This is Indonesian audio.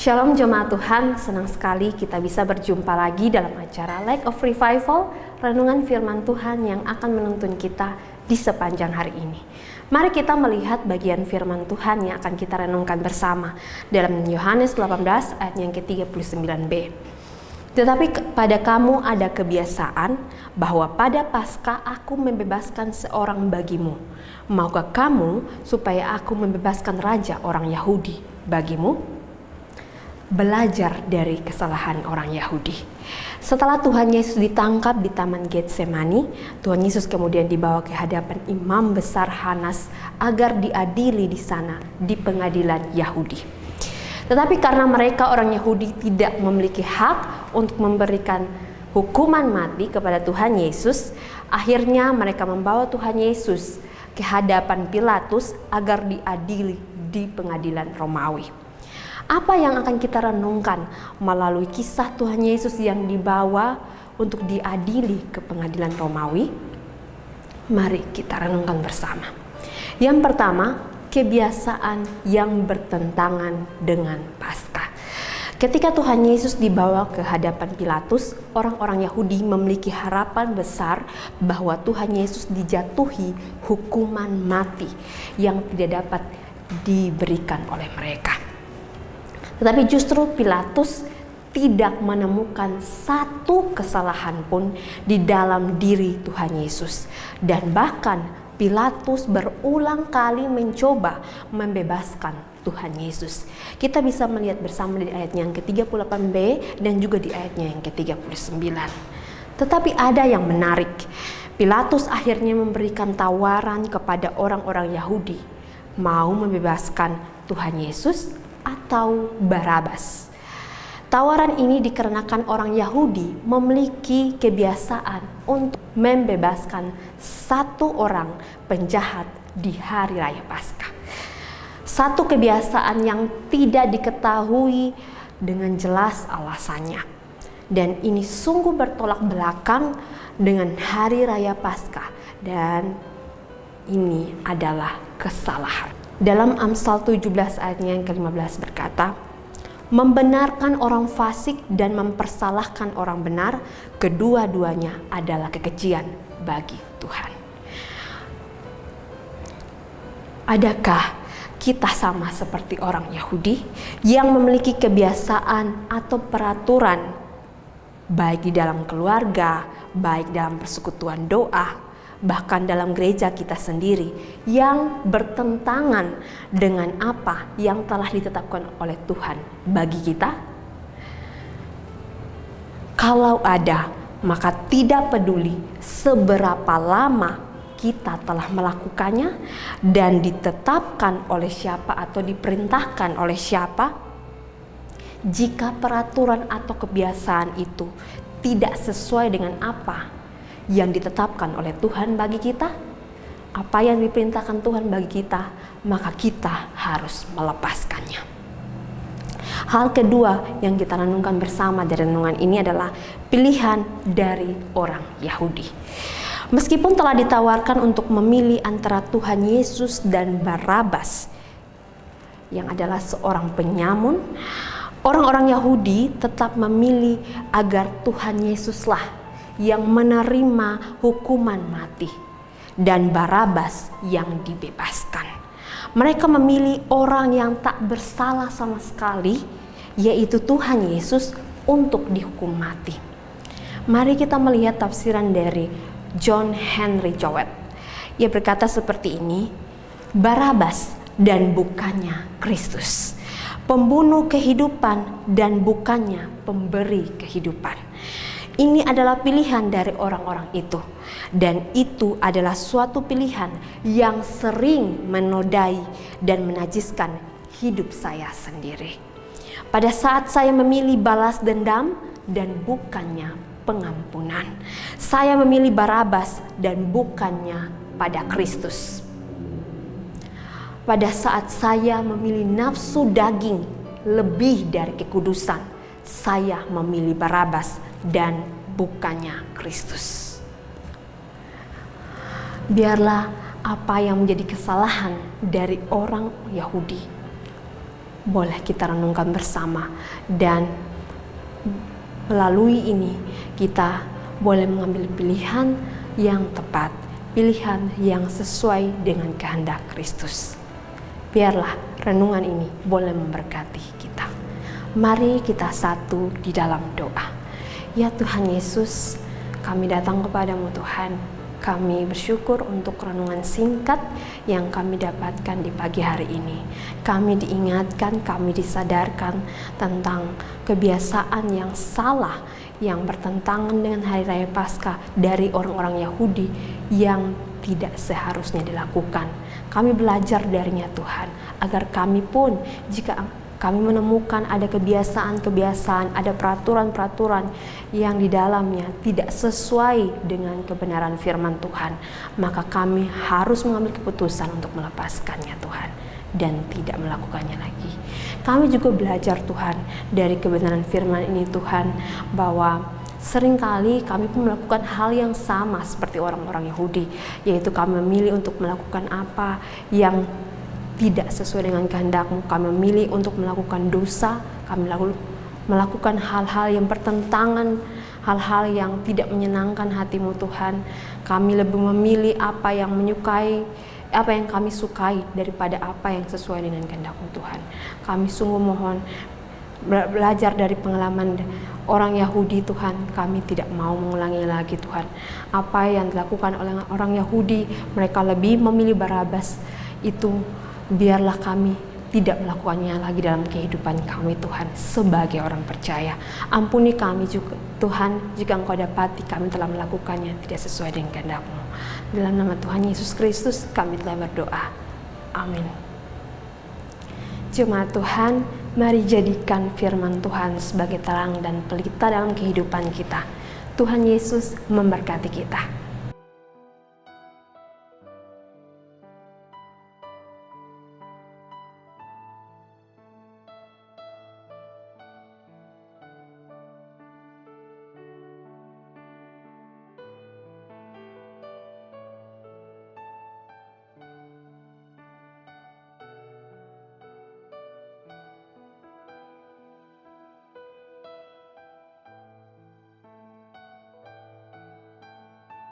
Shalom jemaat Tuhan, senang sekali kita bisa berjumpa lagi dalam acara Lake of Revival, renungan firman Tuhan yang akan menuntun kita di sepanjang hari ini. Mari kita melihat bagian firman Tuhan yang akan kita renungkan bersama dalam Yohanes 18 ayat yang ke-39b. Tetapi pada kamu ada kebiasaan bahwa pada Paskah aku membebaskan seorang bagimu. Maukah kamu supaya aku membebaskan raja orang Yahudi bagimu? Belajar dari kesalahan orang Yahudi. Setelah Tuhan Yesus ditangkap di Taman Getsemani, Tuhan Yesus kemudian dibawa ke hadapan Imam Besar Hanas agar diadili di sana di pengadilan Yahudi. Tetapi karena mereka orang Yahudi tidak memiliki hak untuk memberikan hukuman mati kepada Tuhan Yesus, akhirnya mereka membawa Tuhan Yesus ke hadapan Pilatus agar diadili di pengadilan Romawi. Apa yang akan kita renungkan melalui kisah Tuhan Yesus yang dibawa untuk diadili ke pengadilan Romawi? Mari kita renungkan bersama. Yang pertama, kebiasaan yang bertentangan dengan Paskah. Ketika Tuhan Yesus dibawa ke hadapan Pilatus, orang-orang Yahudi memiliki harapan besar bahwa Tuhan Yesus dijatuhi hukuman mati yang tidak dapat diberikan oleh mereka. Tetapi justru Pilatus tidak menemukan satu kesalahan pun di dalam diri Tuhan Yesus. Dan bahkan Pilatus berulang kali mencoba membebaskan Tuhan Yesus. Kita bisa melihat bersama di ayatnya yang ke-38b dan juga di ayatnya yang ke-39. Tetapi ada yang menarik. Pilatus akhirnya memberikan tawaran kepada orang-orang Yahudi. Mau membebaskan Tuhan Yesus atau Barabas. Tawaran ini dikarenakan orang Yahudi memiliki kebiasaan untuk membebaskan satu orang penjahat di hari raya Paskah. Satu kebiasaan yang tidak diketahui dengan jelas alasannya. Dan ini sungguh bertolak belakang dengan hari raya Paskah, dan ini adalah kesalahan. Dalam Amsal 17 ayatnya yang ke-15 berkata, membenarkan orang fasik dan mempersalahkan orang benar, kedua-duanya adalah kekejian bagi Tuhan. Adakah kita sama seperti orang Yahudi yang memiliki kebiasaan atau peraturan baik di dalam keluarga, baik dalam persekutuan doa, bahkan dalam gereja kita sendiri yang bertentangan dengan apa yang telah ditetapkan oleh Tuhan bagi kita? Kalau ada, maka tidak peduli seberapa lama kita telah melakukannya dan ditetapkan oleh siapa atau diperintahkan oleh siapa, jika peraturan atau kebiasaan itu tidak sesuai dengan apa yang ditetapkan oleh Tuhan bagi kita, apa yang diperintahkan Tuhan bagi kita, maka kita harus melepaskannya. Hal kedua yang kita renungkan bersama dari renungan ini adalah pilihan dari orang Yahudi. Meskipun telah ditawarkan untuk memilih antara Tuhan Yesus dan Barabas yang adalah seorang penyamun, orang-orang Yahudi tetap memilih agar Tuhan Yesuslah yang menerima hukuman mati dan Barabas yang dibebaskan. Mereka memilih orang yang tak bersalah sama sekali, yaitu Tuhan Yesus, untuk dihukum mati. Mari kita melihat tafsiran dari John Henry Jowett. Ia berkata seperti ini, Barabas dan bukannya Kristus, pembunuh kehidupan dan bukannya pemberi kehidupan. Ini adalah pilihan dari orang-orang itu, dan itu adalah suatu pilihan yang sering menodai dan menajiskan hidup saya sendiri. Pada saat saya memilih balas dendam dan bukannya pengampunan, saya memilih Barabas dan bukannya pada Kristus. Pada saat saya memilih nafsu daging lebih dari kekudusan, saya memilih Barabas dan bukannya Kristus. Biarlah apa yang menjadi kesalahan dari orang Yahudi boleh kita renungkan bersama, dan melalui ini kita boleh mengambil pilihan yang tepat, pilihan yang sesuai dengan kehendak Kristus. Biarlah renungan ini boleh memberkati kita. Mari kita satu di dalam doa. Ya Tuhan Yesus, kami datang kepadamu Tuhan. Kami bersyukur untuk renungan singkat yang kami dapatkan di pagi hari ini. Kami diingatkan, kami disadarkan tentang kebiasaan yang salah yang bertentangan dengan Hari Raya Paskah dari orang-orang Yahudi yang tidak seharusnya dilakukan. Kami belajar darinya Tuhan, agar kami pun jika kami menemukan ada kebiasaan-kebiasaan, ada peraturan-peraturan yang di dalamnya tidak sesuai dengan kebenaran firman Tuhan, maka kami harus mengambil keputusan untuk melepaskannya Tuhan dan tidak melakukannya lagi. Kami juga belajar Tuhan dari kebenaran firman ini Tuhan, bahwa seringkali kami pun melakukan hal yang sama seperti orang-orang Yahudi, yaitu kami memilih untuk melakukan apa yang tidak sesuai dengan kehendak-Mu. Kami memilih untuk melakukan dosa, kami melakukan hal-hal yang bertentangan, hal-hal yang tidak menyenangkan hati-Mu Tuhan. Kami lebih memilih apa yang kami sukai daripada apa yang sesuai dengan kehendak-Mu Tuhan. Kami sungguh mohon, belajar dari pengalaman orang Yahudi Tuhan, kami tidak mau mengulanginya lagi Tuhan. Apa yang dilakukan oleh orang Yahudi, mereka lebih memilih Barabas, itu biarlah kami tidak melakukannya lagi dalam kehidupan kami Tuhan sebagai orang percaya. Ampuni kami juga Tuhan jika Engkau dapati kami telah melakukannya tidak sesuai dengan kehendak-Mu. Dalam nama Tuhan Yesus Kristus kami telah berdoa. Amin. Jemaat Tuhan, mari jadikan firman Tuhan sebagai terang dan pelita dalam kehidupan kita. Tuhan Yesus memberkati kita.